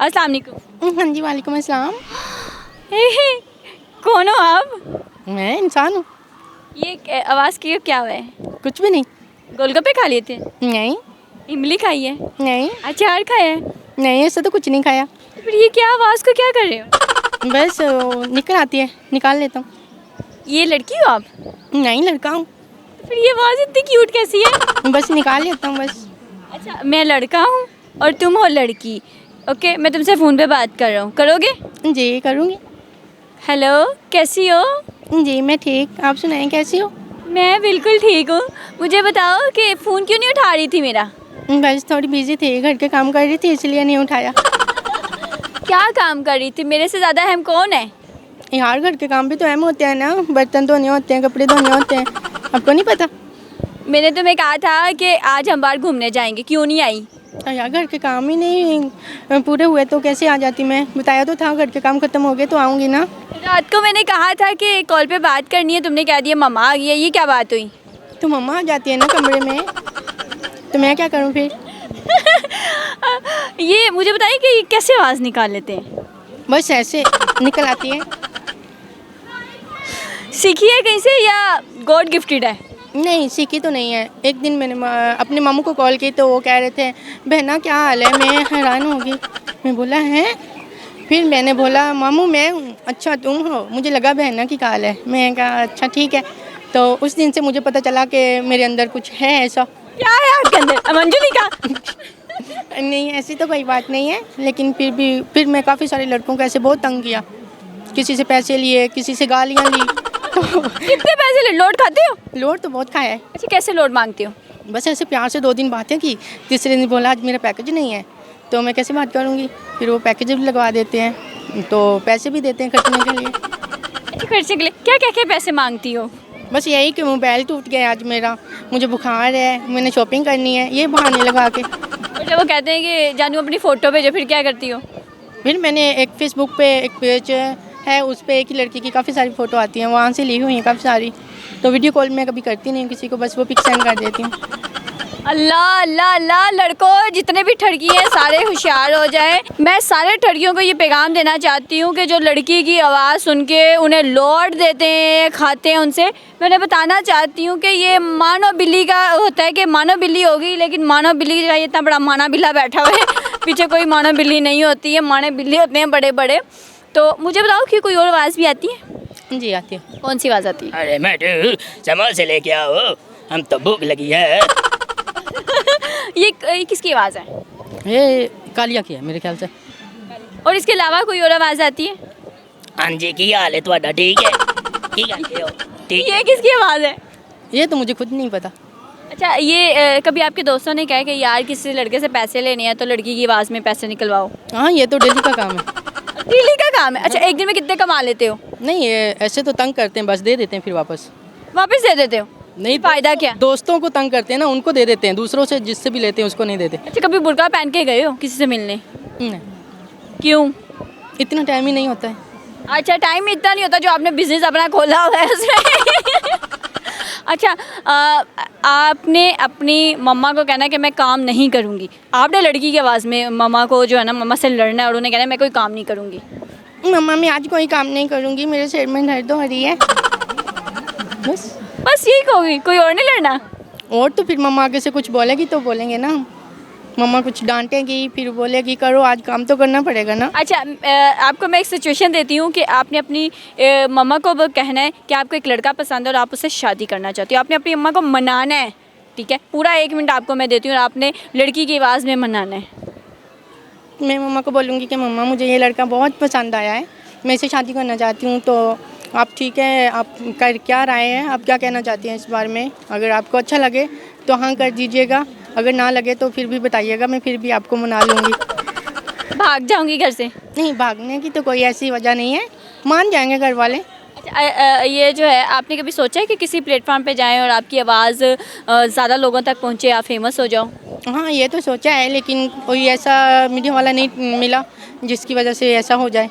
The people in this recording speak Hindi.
अस्सलाम वालेकुम। हाँ जी, वालेकुम अस्सलाम। कौन हो आप? मैं इंसान हूँ। ये आवाज़ की क्या हुआ है? कुछ भी नहीं। गोलगप्पे खा लिए थे? नहीं इमली खाई है? नहीं अचार खाया है? नहीं, ऐसा तो कुछ नहीं खाया। फिर ये क्या आवाज़ को क्या कर रहे हो? बस निकल आती है, निकाल लेता हूँ। ये लड़की हो आप? नहीं, लड़का हूँ। फिर ये आवाज़ इतनी क्यूट कैसी है? बस निकाल लेता हूँ बस। अच्छा, मैं लड़का हूँ और तुम हो लड़की। ओके, मैं तुमसे फ़ोन पे बात कर रहा हूँ, करोगे? जी करूँगी। हेलो, कैसी हो? जी मैं ठीक, आप सुनाएं कैसी हो? मैं बिल्कुल ठीक हूँ। मुझे बताओ कि फ़ोन क्यों नहीं उठा रही थी मेरा? बस थोड़ी बिजी थी, घर के काम कर रही थी इसलिए नहीं उठाया। क्या काम कर रही थी? मेरे से ज़्यादा अहम कौन है? यार घर के काम भी तो अहम होते हैं ना, बर्तन धोने होते हैं, कपड़े धोने होते हैं, आपको नहीं पता? मैंने तुम्हें कहा था कि आज हम बाहर घूमने जाएंगे, क्यों नहीं आई? यार घर के काम ही नहीं पूरे हुए तो कैसे आ जाती मैं? बताया तो था घर के काम खत्म हो गए तो आऊँगी ना। रात को मैंने कहा था कि कॉल पे बात करनी है, तुमने कह दिया मम्मा आ गई है। ये क्या बात हुई? तो मम्मा आ जाती है ना कमरे में, तो मैं क्या करूँ फिर? ये मुझे बताइए कि ये कैसे आवाज़ निकाल लेते हैं? बस ऐसे निकल आती है। सीखी है कहीं से या गॉड गिफ्टेड है? नहीं सीखी तो नहीं है। एक दिन मैंने अपने मामू को कॉल की तो वो कह रहे थे बहना क्या हाल है, मैं हैरान हो गई। मैं बोला हैं? फिर मैंने बोला मामू मैं हूँ। अच्छा तुम हो? मुझे लगा बहना की हाल है। मैं कहा अच्छा ठीक है। तो उस दिन से मुझे पता चला कि मेरे अंदर कुछ है ऐसा। क्या है आपके अंदर? मंजूरी का? नहीं ऐसी तो कोई बात नहीं है, लेकिन फिर मैं काफ़ी सारे लड़कों को ऐसे बहुत तंग किया। किसी से पैसे लिए, किसी से गालियाँ ली। तो कितने पैसे ले? लोड खाते हो? लोड तो बहुत खाया है। अच्छा, कैसे लोड मांगती हो? बस ऐसे प्यार से 2 दिन बातें की, तीसरे दिन बोला आज मेरा पैकेज नहीं है, तो मैं कैसे बात करूँगी? फिर वो पैकेज भी लगवा देते हैं, तो पैसे भी देते हैं खर्चने के लिए। अच्छा, खर्चे के लिए क्या क्या क्या पैसे मांगती हो? बस यही कि मोबाइल टूट गया आज मेरा, मुझे बुखार है, मैंने शॉपिंग करनी है, ये बहाने लगा के। और जब वो कहते हैं कि जानू अपनी फ़ोटो भेजो, फिर क्या करती हो? फिर मैंने एक फेसबुक पे एक पेज है, उस पर एक ही लड़की की काफ़ी सारी फ़ोटो आती हैं, वहाँ से ली हुई हैं काफ़ी सारी। तो वीडियो कॉल मैं कभी करती नहीं किसी को, बस वो पिक सेंड कर देती हूँ। अल्लाह अल्लाह अल्लाह, लड़कों जितने भी ठगी हैं सारे होशियार हो जाएं। मैं सारे ठगियों को ये पैगाम देना चाहती हूँ कि जो लड़की की आवाज़ सुन के उन्हें लौट देते हैं, खाते हैं उनसे, मैं उन्हें बताना चाहती हूँ कि ये मानव बिल्ली का होता है कि मानव बिल्ली होगी, लेकिन मानव बिल्ली की जगह इतना बड़ा माना बिल्ला बैठा हुआ है। पीछे कोई मानव बिल्ली नहीं होती है, मानव बिल्ली होते हैं बड़े बड़े। तो मुझे बताओ कि कोई और आवाज़ भी आती है? जी आती है। कौन सी आवाज़ आती है? अरे मैडम संभाल से लेके आओ, हम तो भूख लगी है। ये किसकी आवाज़ है? ये कालिया की है मेरे ख्याल से। और इसके अलावा कोई और आवाज़ आती है? हाँ जी की हाल है ਤੁਹਾਡਾ ठीक है? की करते हो? ठीक है। ये किसकी आवाज़ है? ये तो मुझे खुद नहीं पता। अच्छा, ये कभी आपके दोस्तों ने कहा कि यार किसी लड़के से पैसे लेने हैं तो लड़की की आवाज़ में पैसे निकलवाओ? हाँ ये तो डेली का काम है। डेली का काम है? अच्छा, एक दिन में कितने कमा लेते हो? नहीं ये ऐसे तो तंग करते हैं, बस दे देते हैं फिर वापस। वापस दे देते हो? नहीं फ़ायदा क्या? दोस्तों को तंग करते हैं ना, उनको दे देते हैं, दूसरों से जिससे भी लेते हैं उसको नहीं देते। अच्छा, कभी बुर्का पहन के गए हो किसी से मिलने? नहीं, क्यों? इतना टाइम ही नहीं होता है। अच्छा, टाइम इतना नहीं होता जो आपने बिजनेस अपना खोला हुआ है उसमें। अच्छा, आपने अपनी मम्मा को कहना है कि मैं काम नहीं करूँगी। आपने लड़की की आवाज़ में मम्मा को जो है ना, मम्मा से लड़ना है और उन्हें कहना है मैं कोई काम नहीं करूँगी। मम्मा मैं आज कोई काम नहीं करूँगी, मेरे सिर में दर्द हो रही है। बस यही कहोगी, कोई और नहीं लड़ना? और तो फिर मम्मा आगे से कुछ बोलेगी तो बोलेंगे ना, मम्मा कुछ डांटेगी फिर बोलेगी करो आज काम तो करना पड़ेगा ना। अच्छा, आपको मैं एक सिचुएशन देती हूँ कि आपने अपनी मम्मा को वो कहना है कि आपको एक लड़का पसंद है और आप उससे शादी करना चाहती हो। आपने अपनी मम्मा को मनाना है, ठीक है? पूरा 1 मिनट आपको मैं देती हूँ और आपने लड़की की आवाज़ में मनाना है। मैं मम्मा को बोलूँगी कि मम्मा मुझे ये लड़का बहुत पसंद आया है, मैं इसे शादी करना चाहती हूँ, तो आप ठीक है, आप कर क्या राय है, आप क्या कहना चाहती हैं इस बारे में? अगर आपको अच्छा लगे तो हाँ कर दीजिएगा, अगर ना लगे तो फिर भी बताइएगा, मैं फिर भी आपको मना लूँगी। भाग जाऊँगी घर से? नहीं, भागने की तो कोई ऐसी वजह नहीं है, मान जाएंगे घर वाले। अच्छा, ये जो है आपने कभी सोचा है कि किसी प्लेटफॉर्म पे जाएं और आपकी आवाज़ ज़्यादा लोगों तक पहुँचे, आप फेमस हो जाओ? हाँ ये तो सोचा है, लेकिन कोई ऐसा मीडिया वाला नहीं मिला जिसकी वजह से ऐसा हो जाए।